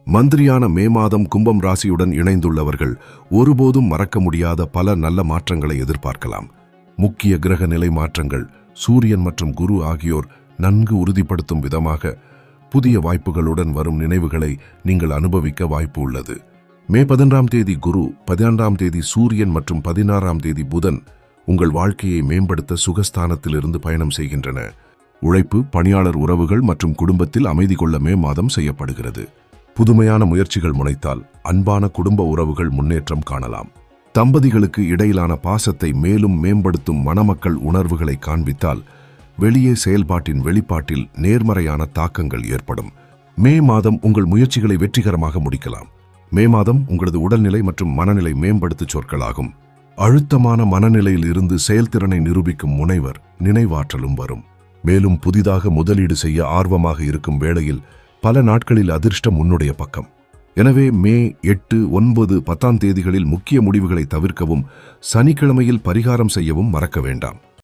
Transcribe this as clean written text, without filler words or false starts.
மந்திரியான மே மாதம் கும்பம் ராசியுடன் இணைந்துள்ளவர்கள் ஒருபோதும் மறக்க முடியாத பல நல்ல மாற்றங்களை எதிர்பார்க்கலாம். முக்கிய கிரக நிலை மாற்றங்கள், சூரியன் மற்றும் குரு ஆகியோர் நன்கு உறுதிப்படுத்தும் விதமாக புதிய வாய்ப்புகளுடன் வரும் நினைவுகளை நீங்கள் அனுபவிக்க வாய்ப்பு உள்ளது. மே 11ஆம் தேதி குரு, 14ஆம் தேதி சூரியன் மற்றும் 16ஆம் தேதி புதன் உங்கள் வாழ்க்கையை மேம்படுத்த சுகஸ்தானத்திலிருந்து பயணம் செய்கின்றன. உழைப்பு, பணியாளர் உறவுகள் மற்றும் குடும்பத்தில் அமைதி கொள்ள மே மாதம் செய்யப்படுகிறது. புதுமையான முயற்சிகள் முனைத்தால் அன்பான குடும்ப உறவுகள் முன்னேற்றம் காணலாம். தம்பதிகளுக்கு இடையிலான பாசத்தை மேலும் மேம்படுத்தும் மணமக்கள் உணர்வுகளை காண்பித்தால் வெளியே செயல்பாட்டின் வெளிப்பாட்டில் நேர்மறையான தாக்கங்கள் ஏற்படும். மே மாதம் உங்கள் முயற்சிகளை வெற்றிகரமாக முடிக்கலாம். மே மாதம் உங்களது உடல்நிலை மற்றும் மனநிலை மேம்படுத்தும் சொற்களாகும். அழுத்தமான மனநிலையில் இருந்து செயல்திறனை நிரூபிக்கும் முனைவர் நினைவாற்றலும் வரும். மேலும் புதிதாக முதலீடு செய்ய ஆர்வமாக இருக்கும் வேளையில் பல நாட்களில் அதிர்ஷ்டம் உன்னுடைய பக்கம். எனவே மே 8, 9, 10ஆம் தேதிகளில் முக்கிய முடிவுகளை தவிர்க்கவும் சனிக்கிழமையில் பரிகாரம் செய்யவும் மறக்க வேண்டாம்.